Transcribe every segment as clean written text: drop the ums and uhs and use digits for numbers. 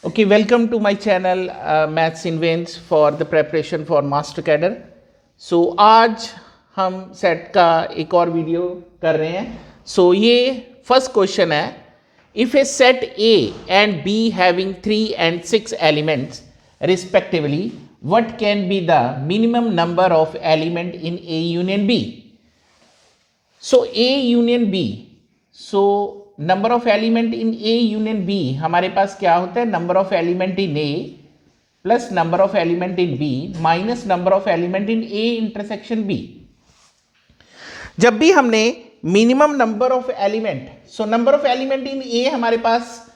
Okay, welcome to my channel Maths in Veins for the preparation for Master Cadre. So आज हम set का एक और video कर रहे हैं. So ये फर्स्ट क्वेश्चन है. If a set A and B having 3 and 6 elements respectively, what can be the minimum number of element in A union B? So A union B. So number of element in A union B हमारे पास क्या होता है? Number of element in A plus number of element in B minus number of element in A intersection B. जब भी हमने minimum number of element, so number of element in A हमारे पास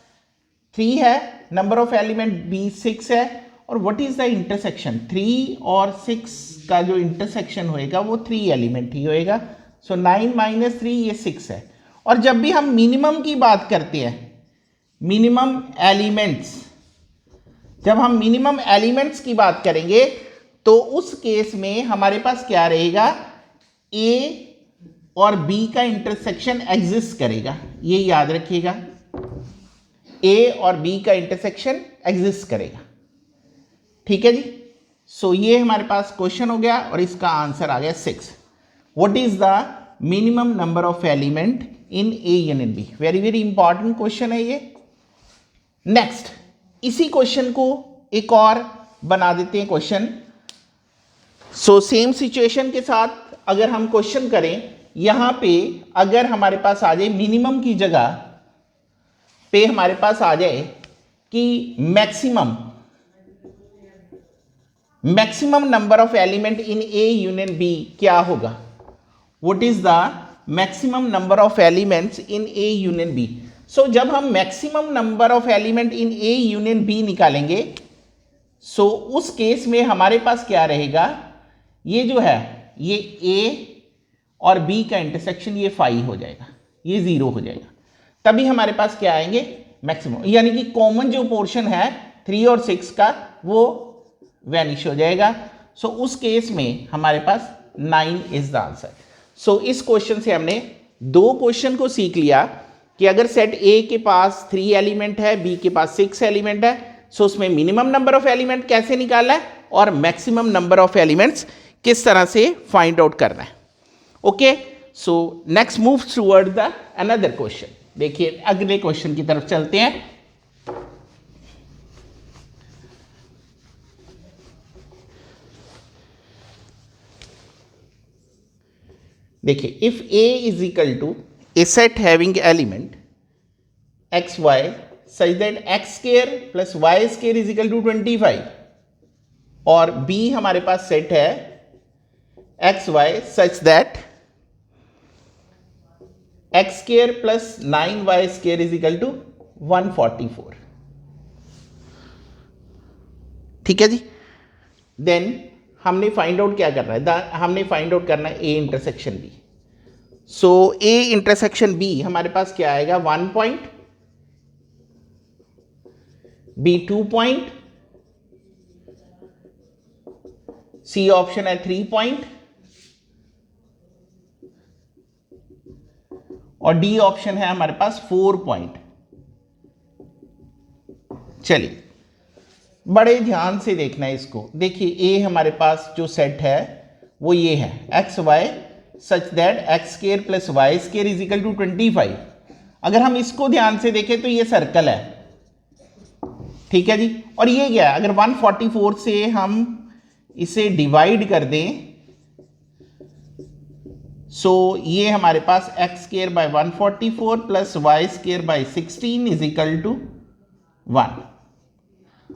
3 है, नंबर ऑफ एलिमेंट बी 6 है, और what is the intersection? 3 और 6 का जो इंटरसेक्शन होएगा वो 3 एलिमेंट ही होएगा. सो 9 माइनस 3 ये 6 है. और जब भी हम मिनिमम की बात करते हैं, मिनिमम एलिमेंट्स, जब हम मिनिमम एलिमेंट्स की बात करेंगे तो उस केस में हमारे पास क्या रहेगा? ए और बी का इंटरसेक्शन एग्जिस्ट करेगा. ये याद रखिएगा, ए और बी का इंटरसेक्शन एग्जिस्ट करेगा. ठीक है जी. सो ये हमारे पास क्वेश्चन हो गया और इसका आंसर आ गया 6. What is the minimum number of element in A union B? Very very important question है ये. नेक्स्ट, इसी क्वेश्चन को एक और बना देते हैं क्वेश्चन. सो सेम सिचुएशन के साथ अगर हम क्वेश्चन करें, यहां पे अगर हमारे पास आ जाए मिनिमम की जगह पे हमारे पास आ जाए कि maximum number of element in A union B क्या होगा? What is the maximum number of elements in A union B? So जब हम maximum number of element in A union B निकालेंगे, सो उस केस में हमारे पास क्या रहेगा? ये जो है ये ए और बी का इंटरसेक्शन ये 5 हो जाएगा, ये 0 हो जाएगा. तभी हमारे पास क्या आएंगे? मैक्सिमम, यानी कि कॉमन जो पोर्शन है 3 और 6 का वो वैनिश हो जाएगा. सो उस केस में हमारे पास 9 इज द आंसर. सो इस क्वेश्चन से हमने 2 क्वेश्चन को सीख लिया कि अगर सेट ए के पास 3 एलिमेंट है, बी के पास 6 एलिमेंट है, सो उसमें मिनिमम नंबर ऑफ एलिमेंट कैसे निकालना है और मैक्सिमम नंबर ऑफ एलिमेंट्स किस तरह से फाइंड आउट करना है. Okay, so next move toward the another question. देखिए अगले क्वेश्चन की तरफ चलते हैं. देखिए, if A is equal to a set having element x y such that x square plus y square is equal to 25, और बी हमारे पास सेट है x y such that x square plus 9y square is equal to 144. ठीक है जी. Then हमने find out क्या करना है? हमने फाइंड आउट करना है A intersection B. So A intersection B हमारे पास क्या आएगा? 1 point, B 2 point, C option है 3 पॉइंट, और डी ऑप्शन है हमारे पास 4 पॉइंट. चलिए बड़े ध्यान से देखना है इसको. देखिए ए हमारे पास जो सेट है वो ये है x y such that x square plus y square is equal to 25. अगर हम इसको ध्यान से देखें तो ये सर्कल है. ठीक है जी. और ये क्या है? अगर 144 से हम इसे डिवाइड कर दें, सो ये हमारे पास x square by 144 plus y square by 16 is equal to 1.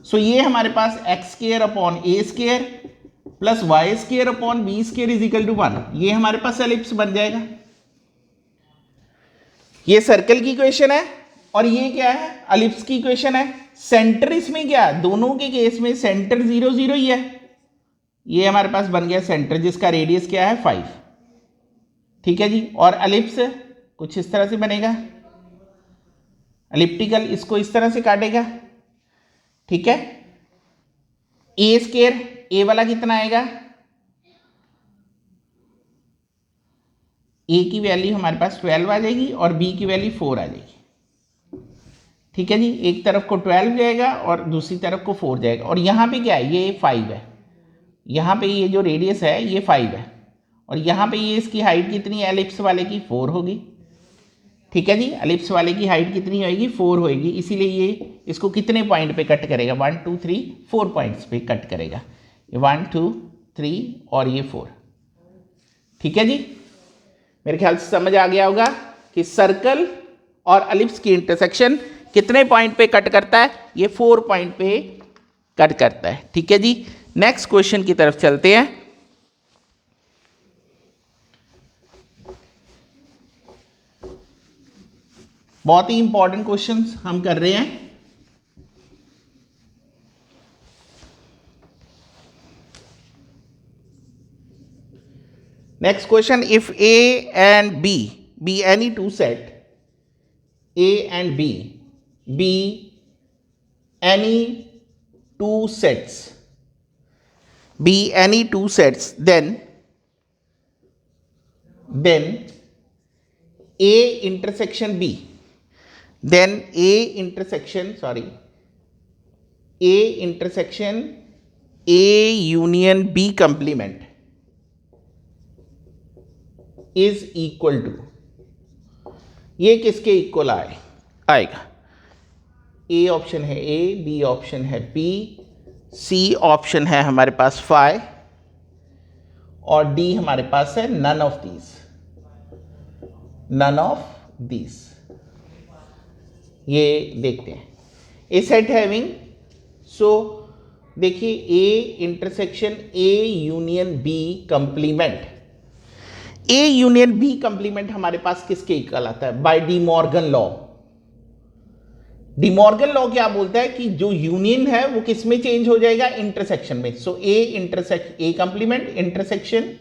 So ये हमारे पास x square upon a square plus y square upon b square is equal to 1. ये हमारे पास एलिप्स बन जाएगा. ये सर्कल की इक्वेशन है और ये क्या है? एलिप्स की इक्वेशन है. सेंटर इसमें क्या है? दोनों के केस में सेंटर 0 0 ही है. ये हमारे पास बन गया सेंटर जिसका रेडियस क्या है? 5. ठीक है जी. और एलिप्स कुछ इस तरह से बनेगा, एलिप्टिकल इसको इस तरह से काटेगा. ठीक है. ए स्क्वायर, ए वाला कितना आएगा? ए की वैल्यू हमारे पास 12 आ जाएगी और बी की वैल्यू 4 आ जाएगी. ठीक है जी, एक तरफ को 12 जाएगा और दूसरी तरफ को 4 जाएगा। और यहाँ पे क्या है, ये 5 है, यहाँ पे ये जो रेडियस है ये 5 है, और यहाँ पे ये इसकी हाइट कितनी है एलिप्स वाले की, 4 होगी। ठीक है जी, एलिप्स वाले की हाइट कितनी होगी, 4 होगी, इसीलिए ये इसको कितने पॉइंट पे कट करेगा, 1 2 3 4 पॉइंट्स पे कट करेगा, ये 1 2 3 और ये 4। ठीक है जी, मेरे ख्याल से समझ आ गया होगा कि सर्कल और एलिप्स की इंटरसेक्शन कितने पॉइंट पे कट करता है, ये 4 पॉइंट पे कट करता है। ठीक है जी, नेक्स्ट क्वेश्चन की तरफ चलते हैं। बहुत ही इंपॉर्टेंट क्वेश्चंस हम कर रहे हैं। Next question, if A and B be any two set, A and B be any two sets, then A intersection B, then A intersection A union B complement is equal to, ये किसके equal आएगा? A option है ए, B option है B, सी option है हमारे पास 5 और D हमारे पास है नन ऑफ दीज। ये देखते हैं ए सेट हैविंग, सो देखिए A intersection A union B complement, A union B complement हमारे पास किसके इक्वल आता है, by De Morgan law. De Morgan law क्या बोलता है कि जो यूनियन है वो किस में चेंज हो जाएगा, इंटरसेक्शन में। सो ए कंप्लीमेंट इंटरसेक्शन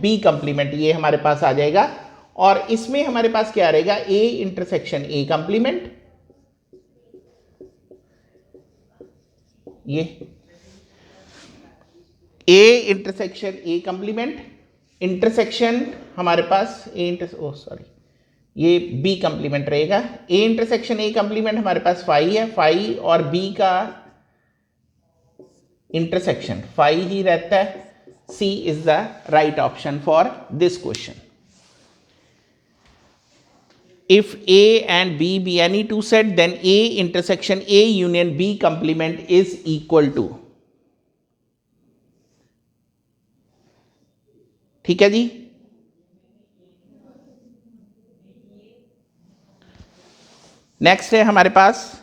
बी कंप्लीमेंट, ये हमारे पास आ जाएगा। और इसमें हमारे पास क्या रहेगा, ए इंटरसेक्शन ए कंप्लीमेंट, ये ए इंटरसेक्शन ए कंप्लीमेंट, इंटरसेक्शन हमारे पास ये बी कंप्लीमेंट रहेगा। ए इंटरसेक्शन ए कंप्लीमेंट हमारे पास 5 है, 5 और बी का इंटरसेक्शन 5 ही रहता है। C is the right option for this question. If A and B be any two set, then A intersection A union B complement is equal to, ठीक है जी। नेक्स्ट है हमारे पास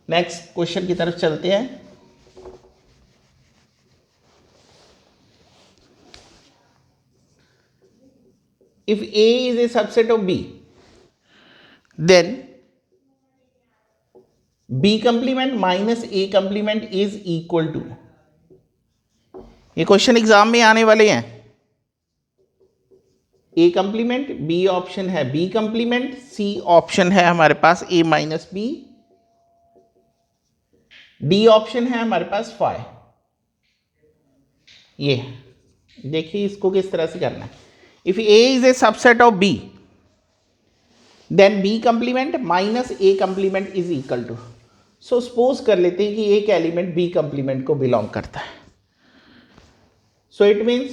नेक्स्ट क्वेश्चन की तरफ चलते हैं। If A is a subset of B, then B complement minus A complement is equal to, ये question exam में आने वाले हैं। A complement, B ऑप्शन है B complement, C ऑप्शन है हमारे पास A minus B, D option है हमारे पास 5। ये देखिए इसको किस तरह से करना है। If A is a subset of B, then B complement minus A complement is equal to, so suppose कर लेते हैं कि एक एलिमेंट B complement को बिलोंग करता है, so it means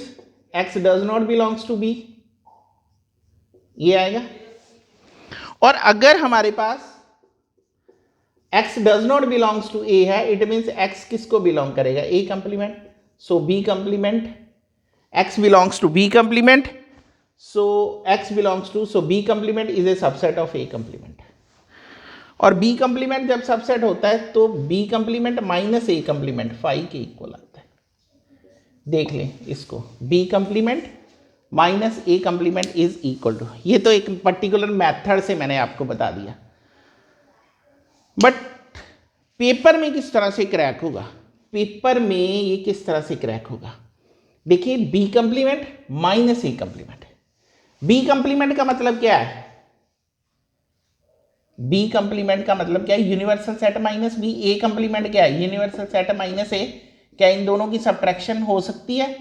X does not belongs to B, ये आएगा। और अगर हमारे पास X does not belongs to A है, it means X किसको बिलोंग करेगा, A complement, so B complement, X belongs to B complement, so X belongs to, so B complement is a subset of A complement। और B complement जब subset होता है तो B complement minus A complement 5 के equal आता है। देख लें इसको, B complement minus A complement is equal to, ये तो एक पर्टिकुलर मेथड से मैंने आपको बता दिया, बट पेपर में किस तरह से क्रैक होगा, पेपर में ये किस तरह से क्रैक होगा। देखिए B complement minus A complement, B complement का मतलब क्या है, बी कंप्लीमेंट का मतलब क्या है, यूनिवर्सल सेट माइनस बी। ए कंप्लीमेंट क्या है, यूनिवर्सल सेट माइनस ए। क्या इन दोनों की सब्ट्रैक्शन हो सकती है,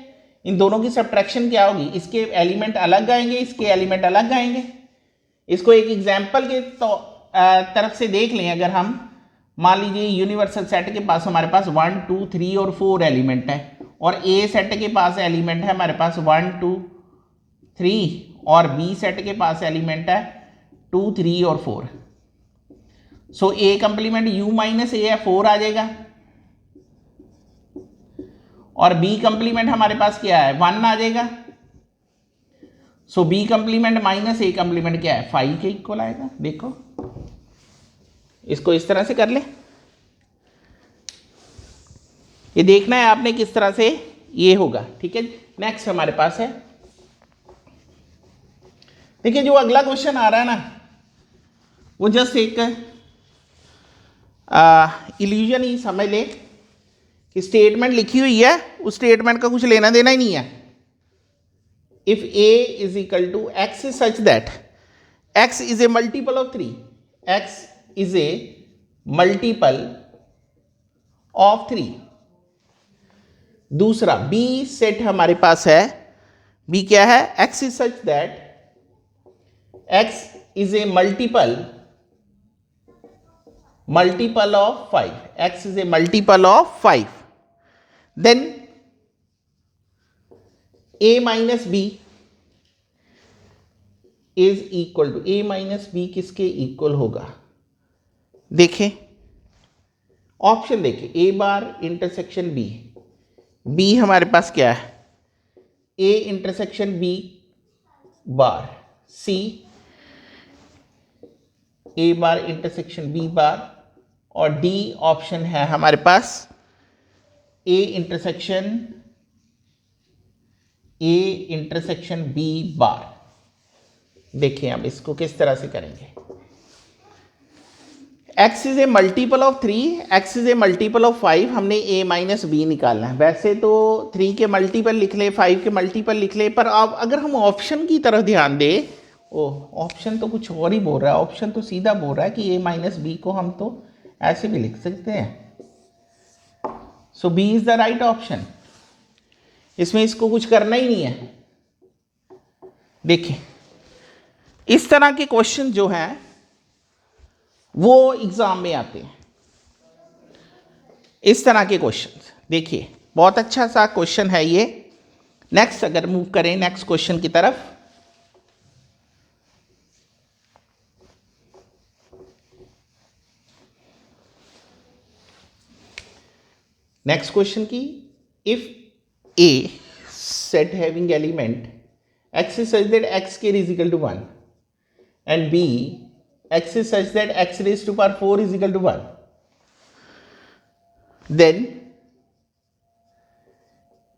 इन दोनों की सब्ट्रैक्शन क्या होगी, इसके एलिमेंट अलग आएंगे, इसके एलिमेंट अलग आएंगे। इसको एक एग्जाम्पल के तरफ से देख लें। अगर हम मान लीजिए यूनिवर्सल सेट के पास हमारे पास 1 2 3 और 4 एलिमेंट है, और ए सेट के पास एलिमेंट है हमारे पास 1 2 3, और बी सेट के पास एलिमेंट है 2 3 और 4। सो ए कंप्लीमेंट u माइनस ए है, 4 आ जाएगा, और बी कंप्लीमेंट हमारे पास क्या है, 1 आ जाएगा। सो बी कंप्लीमेंट माइनस ए कंप्लीमेंट क्या है, 5 के इक्वल आएगा। देखो इसको इस तरह से कर ले, ये देखना है आपने किस तरह से ये होगा, ठीक है। नेक्स्ट हमारे पास है, देखिए जो अगला क्वेश्चन आ रहा है ना, वो जस्ट एक इल्यूजन ही समझ ले कि स्टेटमेंट लिखी हुई है, उस स्टेटमेंट का कुछ लेना देना ही नहीं है। If a is equal to x such that x is a multiple of 3, x is a multiple of 3। दूसरा b सेट हमारे पास है, b क्या है, x is such that x is a multiple of 5, x is a multiple of 5, then a minus b is equal to, a minus b किसके equal होगा, देखें option देखें, a bar intersection b, b हमारे पास क्या है, a intersection b bar, c a bar intersection b बार, और D option है हमारे पास ए इंटरसेक्शन बी बार। देखिए हम इसको किस तरह से करेंगे। x is a multiple of 3, x is a multiple of 5, हमने a माइनस बी निकालना है। वैसे तो 3 के मल्टीपल लिख ले, 5 के मल्टीपल लिख ले, पर अब अगर हम ऑप्शन की तरफ ध्यान दें, ऑप्शन तो कुछ और ही बोल रहा है। ऑप्शन तो सीधा बोल रहा है कि a माइनस बी को हम तो ऐसे भी लिख सकते हैं। So B is the right option, इसमें इसको कुछ करना ही नहीं है। देखिए इस तरह के क्वेश्चन जो हैं वो एग्जाम में आते हैं, इस तरह के क्वेश्चन। देखिए बहुत अच्छा सा क्वेश्चन है ये। नेक्स्ट अगर मूव करें नेक्स्ट क्वेश्चन की तरफ, नेक्स्ट क्वेश्चन की, if A set having element x is such that x square is equal to 1 and b x is such that x raised to power 4 is equal to 1, then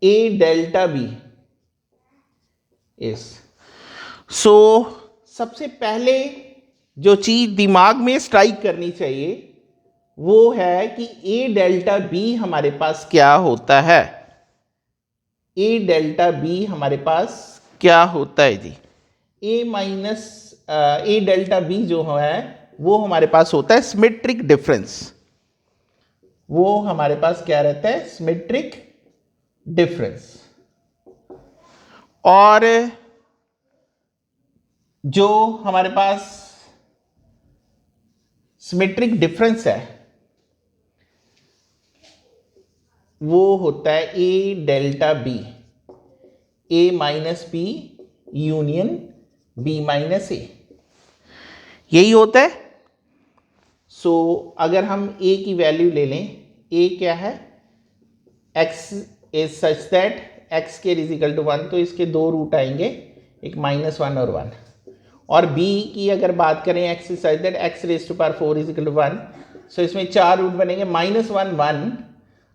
a delta b is, so सबसे पहले जो चीज दिमाग में strike करनी चाहिए वो है कि a डेल्टा b हमारे पास क्या होता है। a डेल्टा b हमारे पास क्या होता है जी, a डेल्टा b जो है वो हमारे पास होता है सिमेट्रिक डिफरेंस। वो हमारे पास क्या रहता है, सिमेट्रिक डिफरेंस। और जो हमारे पास सिमेट्रिक डिफरेंस है वो होता है a delta b, a minus B union b minus a, यही होता है। सो अगर हम a की वैल्यू ले लें, a क्या है, x is such that x के इज इक्वल टू 1, तो इसके दो रूट आएंगे, एक -1 और 1। और b की अगर बात करें, x is such that x raise to power 4 is equal to 1, so इसमें 4 रूट बनेंगे, -1 1,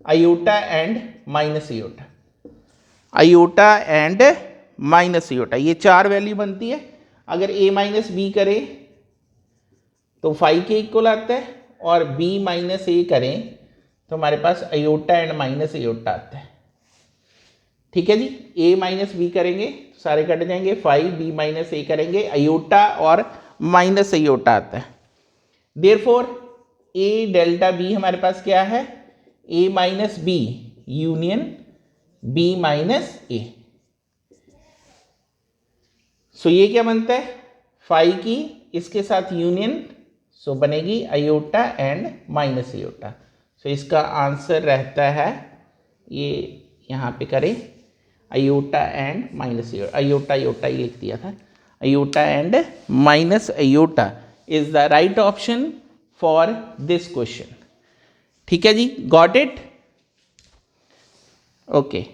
iota and minus iota, iota and minus iota, ये 4 वैल्यू बनती है। अगर a माइनस बी करें तो 5 के इक्वल आता है, और b माइनस a करें तो हमारे पास आयोटा एंड माइनस आयोटा आता है। ठीक है जी, a माइनस बी करेंगे तो सारे कट जाएंगे, 5 b माइनस a करेंगे, आयोटा और माइनस आयोटा आता है। देयरफॉर a डेल्टा b हमारे पास क्या है, a minus B union b minus a। So ये क्या बनता है, फाई की इसके साथ यूनियन, सो बनेगी iota and minus iota. So इसका आंसर रहता है, ये यहाँ पे करें iota and minus iota, iota iota ही लिख दिया था, iota and minus iota is the right option for this question. ठीक है जी, गॉट इट, ओके।